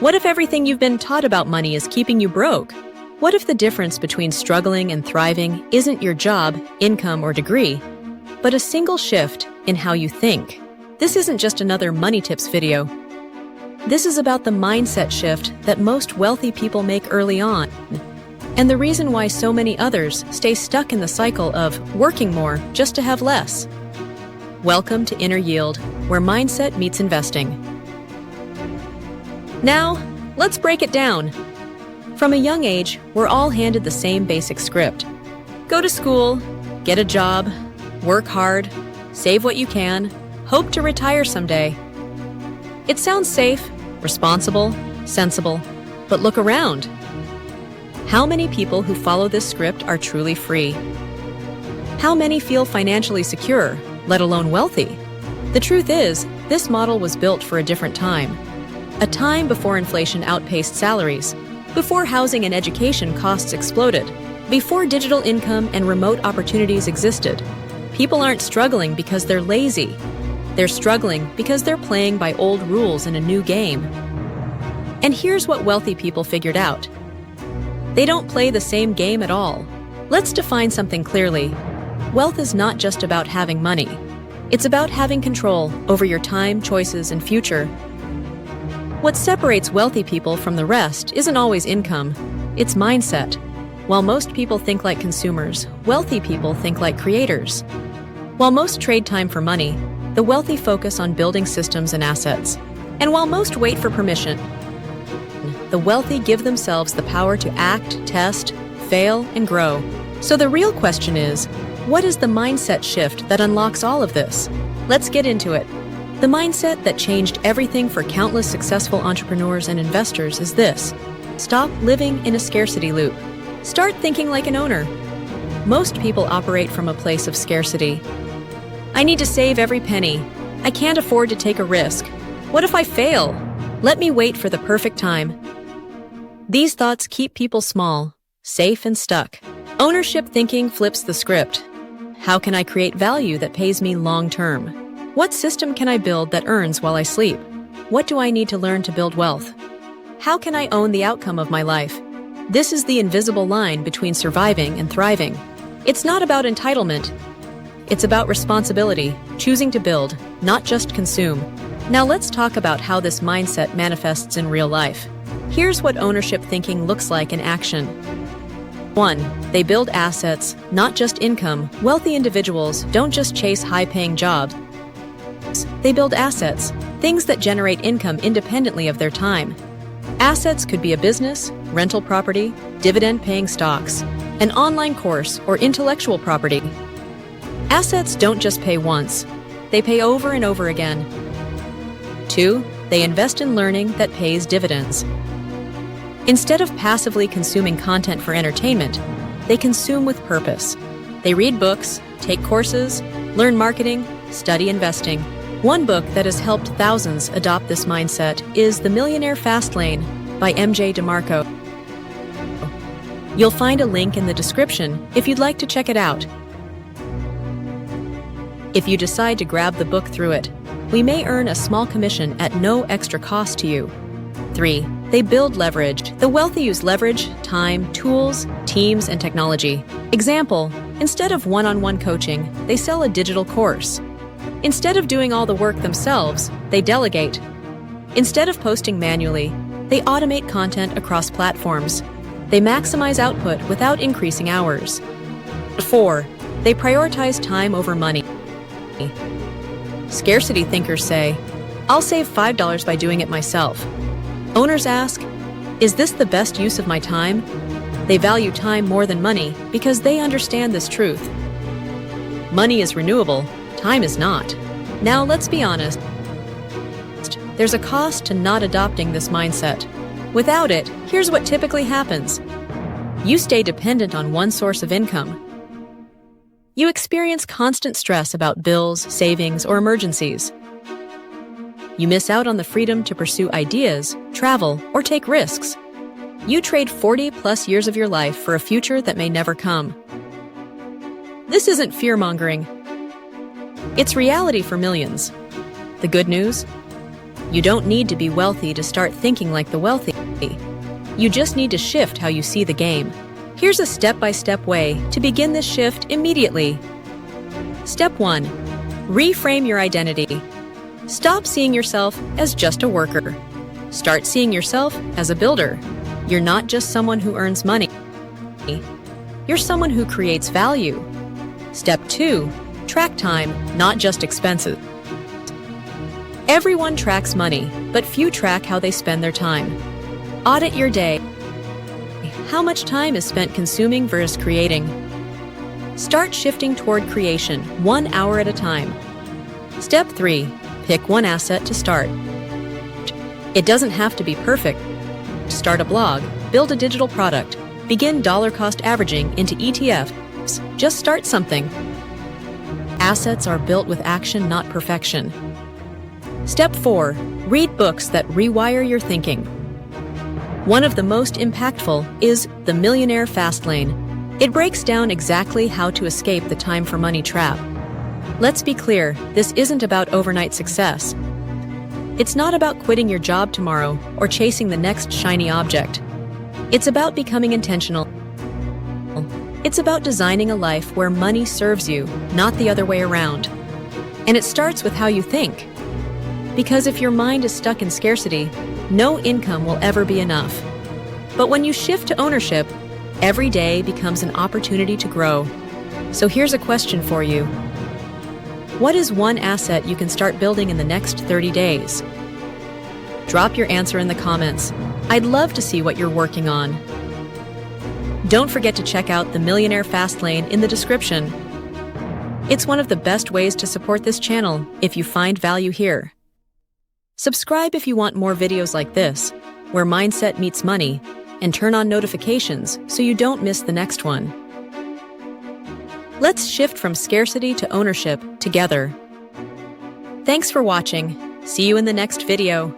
What if everything you've been taught about money is keeping you broke? What if the difference between struggling and thriving isn't your job, income, or degree, but a single shift in how you think? This isn't just another money tips video. This is about the mindset shift that most wealthy people make early on, and the reason why so many others stay stuck in the cycle of working more just to have less. Welcome to Inner Yield, where mindset meets investing. Now, let's break it down. From a young age, we're all handed the same basic script. Go to school, get a job, work hard, save what you can, hope to retire someday. It sounds safe, responsible, sensible, but look around. How many people who follow this script are truly free? How many feel financially secure, let alone wealthy? The truth is, this model was built for a different time. A time before inflation outpaced salaries, before housing and education costs exploded, before digital income and remote opportunities existed. People aren't struggling because they're lazy. They're struggling because they're playing by old rules in a new game. And here's what wealthy people figured out. They don't play the same game at all. Let's define something clearly. Wealth is not just about having money. It's about having control over your time, choices, and future. What separates wealthy people from the rest isn't always income, it's mindset. While most people think like consumers, wealthy people think like creators. While most trade time for money, the wealthy focus on building systems and assets. And while most wait for permission, the wealthy give themselves the power to act, test, fail, and grow. So the real question is, what is the mindset shift that unlocks all of this? Let's get into it. The mindset that changed everything for countless successful entrepreneurs and investors is this: stop living in a scarcity loop. Start thinking like an owner. Most people operate from a place of scarcity. I need to save every penny. I can't afford to take a risk. What if I fail? Let me wait for the perfect time. These thoughts keep people small, safe, and stuck. Ownership thinking flips the script. How can I create value that pays me long-term? What system can I build that earns while I sleep? What do I need to learn to build wealth? How can I own the outcome of my life? This is the invisible line between surviving and thriving. It's not about entitlement. It's about responsibility, choosing to build, not just consume. Now let's talk about how this mindset manifests in real life. Here's what ownership thinking looks like in action. 1. They build assets, not just income. Wealthy individuals don't just chase high-paying jobs. They build assets, things that generate income independently of their time. Assets could be a business, rental property, dividend-paying stocks, an online course, or intellectual property. Assets don't just pay once, they pay over and over again. 2. They invest in learning that pays dividends. Instead of passively consuming content for entertainment, they consume with purpose. They read books, take courses, learn marketing, study investing. One book that has helped thousands adopt this mindset is The Millionaire Fastlane by MJ DeMarco. You'll find a link in the description if you'd like to check it out. If you decide to grab the book through it, we may earn a small commission at no extra cost to you. 3. They build leverage. The wealthy use leverage, time, tools, teams, and technology. Example, instead of one-on-one coaching, they sell a digital course. Instead of doing all the work themselves, they delegate. Instead of posting manually, they automate content across platforms. They maximize output without increasing hours. 4. They prioritize time over money. Scarcity thinkers say, I'll save $5 by doing it myself. Owners ask, is this the best use of my time? They value time more than money because they understand this truth. Money is renewable, time is not. Now let's be honest. There's a cost to not adopting this mindset. Without it, here's what typically happens. You stay dependent on one source of income. You experience constant stress about bills, savings, or emergencies. You miss out on the freedom to pursue ideas, travel, or take risks. You trade 40+ years of your life for a future that may never come. This isn't fear-mongering. It's reality for millions. The good news? You don't need to be wealthy to start thinking like the wealthy. You just need to shift how you see the game. Here's a step-by-step way to begin this shift immediately. Step 1. Reframe your identity. Stop seeing yourself as just a worker. Start seeing yourself as a builder. You're not just someone who earns money. You're someone who creates value. Step 2. Track time, not just expenses. Everyone tracks money, but few track how they spend their time. Audit your day. How much time is spent consuming versus creating? Start shifting toward creation, 1 hour at a time. Step 3. Pick one asset to start. It doesn't have to be perfect. Start a blog, build a digital product, begin dollar cost averaging into ETFs. Just start something. Assets are built with action, not perfection. Step 4. Read books that rewire your thinking. One of the most impactful is The Millionaire Fastlane. It breaks down exactly how to escape the time for money trap. Let's be clear, this isn't about overnight success. It's not about quitting your job tomorrow or chasing the next shiny object. It's about becoming intentional. It's about designing a life where money serves you, not the other way around. And it starts with how you think. Because if your mind is stuck in scarcity, no income will ever be enough. But when you shift to ownership, every day becomes an opportunity to grow. So here's a question for you. What is one asset you can start building in the next 30 days? Drop your answer in the comments. I'd love to see what you're working on. Don't forget to check out the Millionaire Fastlane in the description. It's one of the best ways to support this channel if you find value here. Subscribe if you want more videos like this, where mindset meets money, and turn on notifications so you don't miss the next one. Let's shift from scarcity to ownership together. Thanks for watching. See you in the next video.